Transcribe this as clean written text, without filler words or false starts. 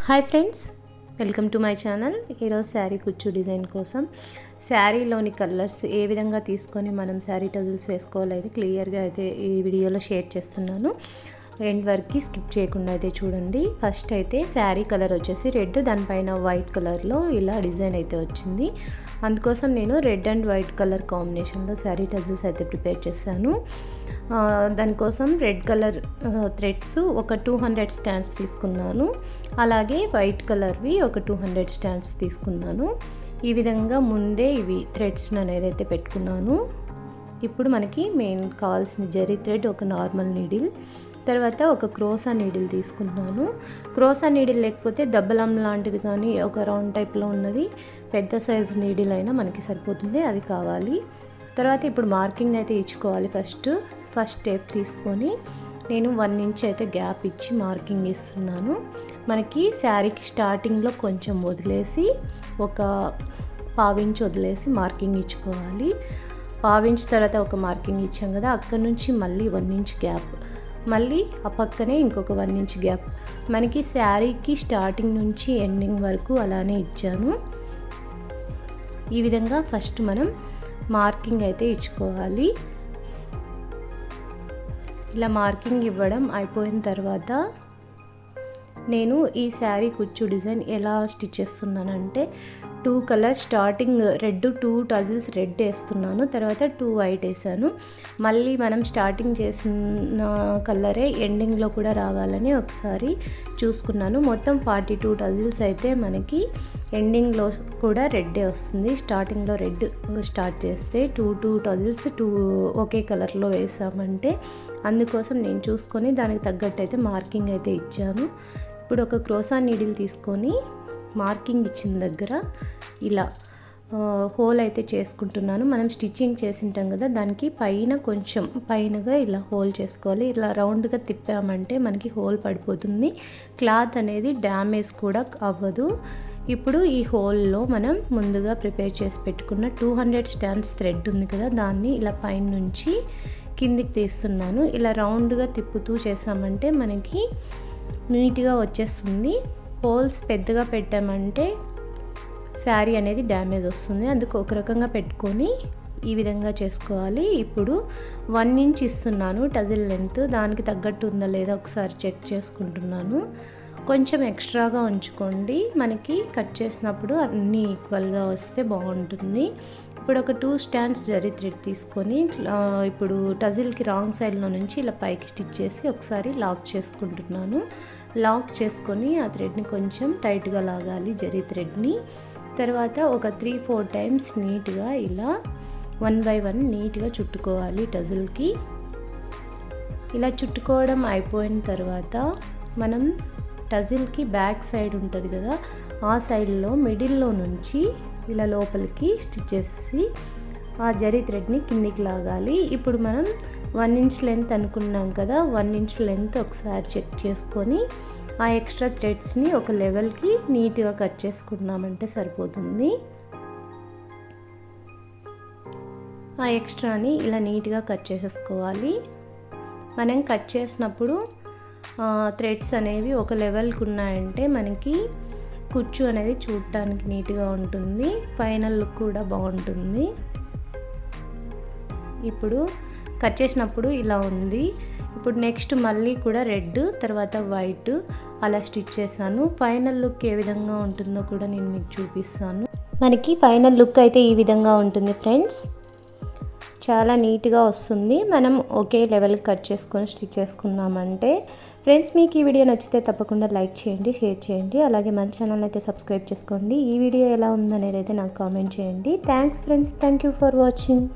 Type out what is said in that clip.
Hi friends, welcome to my channel. ఈరోజు శారీ కుచ్చు design కోసం శారీలోని కలర్స్ ఏ విధంగా తీసుకొని మనం శారీ టజిల్స్ వేసుకోవాలైతే క్లియర్గా అయితే ఈ వీడియోలో షేర్ చేస్తున్నాను. ఎండ్ వరకు స్కిప్ చేయకుండా అయితే చూడండి. ఫస్ట్ అయితే శారీ కలర్ వచ్చేసి రెడ్, దానిపైన వైట్ కలర్లో ఇలా డిజైన్ అయితే వచ్చింది. అందుకోసం నేను రెడ్ అండ్ వైట్ కలర్ కాంబినేషన్లో శారీ టజిల్స్ అయితే ప్రిపేర్ చేశాను. దానికోసం రెడ్ కలర్ థ్రెడ్స్ ఒక 200 స్టాండ్స్ తీసుకున్నాను. అలాగే వైట్ కలర్వి ఒక 200 స్టాండ్స్ తీసుకున్నాను. ఈ విధంగా ముందే ఇవి థ్రెడ్స్ అనేది అయితే పెట్టుకున్నాను. ఇప్పుడు మనకి మెయిన్ కావాల్సిన జరీ థ్రెడ్, ఒక నార్మల్ నీడిల్, తర్వాత ఒక క్రోసా నీడిల్ తీసుకున్నాను. క్రోసా నీడిల్ లేకపోతే దబ్బలం లాంటిది కానీ ఒక రౌండ్ టైప్లో ఉన్నది పెద్ద సైజ్ నీడిల్ అయినా మనకి సరిపోతుంది, అది కావాలి. తర్వాత ఇప్పుడు మార్కింగ్ అయితే ఇచ్చుకోవాలి. ఫస్ట్ టేప్ తీసుకొని నేను 1 ఇంచ్ అయితే గ్యాప్ ఇచ్చి మార్కింగ్ ఇస్తున్నాను. మనకి శారీకి స్టార్టింగ్లో కొంచెం వదిలేసి ఒక 1/2 ఇంచ్ వదిలేసి మార్కింగ్ ఇచ్చుకోవాలి. 1/2 ఇంచ్ తర్వాత ఒక మార్కింగ్ ఇచ్చాం కదా, అక్కడ నుంచి మళ్ళీ 1 ఇంచ్ గ్యాప్, మళ్ళీ ఆ పక్కనే ఇంకొక 1 ఇంచ్ గ్యాప్. మనకి శారీకి స్టార్టింగ్ నుంచి ఎండింగ్ వరకు అలానే ఇచ్చాను. ఈ విధంగా ఫస్ట్ మనం మార్కింగ్ అయితే ఇచ్చుకోవాలి. ఇలా మార్కింగ్ ఇవ్వడం అయిపోయిన తర్వాత నేను ఈ శారీ కుచ్చు డిజైన్ ఎలా స్టిచ్ చేస్తున్నానంటే 2 colours, starting red 2 tassels red వేస్తున్నాను, తర్వాత 2 వైట్ వేసాను. మళ్ళీ మనం స్టార్టింగ్ చేసిన కలరే ఎండింగ్లో కూడా రావాలని ఒకసారి చూసుకున్నాను. మొత్తం 42 టజిల్స్ అయితే మనకి ఎండింగ్లో కూడా రెడ్డే వస్తుంది. స్టార్టింగ్లో రెడ్ స్టార్ట్ చేస్తే 2 టజిల్స్ 2 ఒకే కలర్లో వేసామంటే అందుకోసం నేను చూసుకొని దానికి తగ్గట్టు అయితే మార్కింగ్ అయితే ఇచ్చాను. ఇప్పుడు ఒక క్రోసా నీడిల్ తీసుకొని మార్కింగ్ ఇచ్చిన దగ్గర ఇలా హోల్ అయితే చేసుకుంటున్నాను. మనం స్టిచ్చింగ్ చేసింటాం కదా, దానికి పైన కొంచెం పైనగా ఇలా హోల్ చేసుకోవాలి. ఇలా రౌండ్గా తిప్పామంటే మనకి హోల్ పడిపోతుంది, క్లాత్ అనేది డ్యామేజ్ కూడా అవ్వదు. ఇప్పుడు ఈ హోల్లో మనం ముందుగా ప్రిపేర్ చేసి పెట్టుకున్న 200 స్టాండ్స్ థ్రెడ్ ఉంది కదా, దాన్ని ఇలా పైన నుంచి కిందికి తీస్తున్నాను. ఇలా రౌండ్గా తిప్పుతూ చేసామంటే మనకి నీట్గా వచ్చేస్తుంది. హోల్స్ పెద్దగా పెట్టామంటే శారీ అనేది డ్యామేజ్ వస్తుంది, అందుకు ఒక రకంగా పెట్టుకొని ఈ విధంగా చేసుకోవాలి. ఇప్పుడు 1 ఇంచ్ ఇస్తున్నాను టజిల్ లెంత్, దానికి తగ్గట్టు ఉందా లేదా ఒకసారి చెక్ చేసుకుంటున్నాను. కొంచెం ఎక్స్ట్రాగా ఉంచుకోండి, మనకి కట్ చేసినప్పుడు అన్నీ ఈక్వల్గా వస్తే బాగుంటుంది. ఇప్పుడు ఒక 2 స్టాండ్స్ జరీ థ్రెడ్ తీసుకొని ఇప్పుడు టజిల్కి రాంగ్ సైడ్లో నుంచి ఇలా పైకి స్టిచ్ చేసి ఒకసారి లాక్ చేసుకుంటున్నాను. లాక్ చేసుకొని ఆ థ్రెడ్ని కొంచెం టైట్గా లాగాలి జరీ థ్రెడ్ని. తర్వాత ఒక 3-4 టైమ్స్ నీట్గా ఇలా 1 by 1 నీట్గా చుట్టుకోవాలి టజిల్కి. ఇలా చుట్టుకోవడం అయిపోయిన తర్వాత మనం టజిల్కి బ్యాక్ సైడ్ ఉంటుంది కదా, ఆ సైడ్లో మిడిల్లో నుంచి ఇలా లోపలికి స్టిచ్ చేసి ఆ జరీ థ్రెడ్ని కిందికి లాగాలి. ఇప్పుడు మనం 1 ఇంచ్ లెంత్ అనుకున్నాం కదా, 1 ఇంచ్ లెంత్ ఒకసారి చెక్ చేసుకొని ఆ ఎక్స్ట్రా థ్రెడ్స్ని ఒక లెవెల్కి నీట్గా కట్ చేసుకున్నామంటే సరిపోతుంది. ఆ ఎక్స్ట్రాని ఇలా నీట్గా కట్ చేసేసుకోవాలి. మనం కట్ చేసినప్పుడు థ్రెడ్స్ అనేవి ఒక లెవెల్కి ఉన్నాయంటే మనకి కుచ్చు అనేది చూడటానికి నీట్గా ఉంటుంది, ఫైనల్ లుక్ కూడా బాగుంటుంది. ఇప్పుడు కట్ చేసినప్పుడు ఇలా ఉంది. ఇప్పుడు నెక్స్ట్ మళ్ళీ కూడా రెడ్, తర్వాత వైట్ అలా స్టిచ్ చేశాను. ఫైనల్ లుక్ ఏ విధంగా ఉంటుందో కూడా నేను మీకు చూపిస్తాను. మనకి ఫైనల్ లుక్ అయితే ఈ విధంగా ఉంటుంది ఫ్రెండ్స్, చాలా నీట్గా వస్తుంది. మనం ఒకే లెవెల్ కట్ చేసుకొని స్టిచ్ చేసుకున్నామంటే. ఫ్రెండ్స్, మీకు ఈ వీడియో నచ్చితే తప్పకుండా లైక్ చేయండి, షేర్ చేయండి, అలాగే మన ఛానల్ అయితే సబ్స్క్రైబ్ చేసుకోండి. ఈ వీడియో ఎలా ఉందనేది అయితే నాకు కామెంట్ చేయండి. Thanks friends, thank you for watching.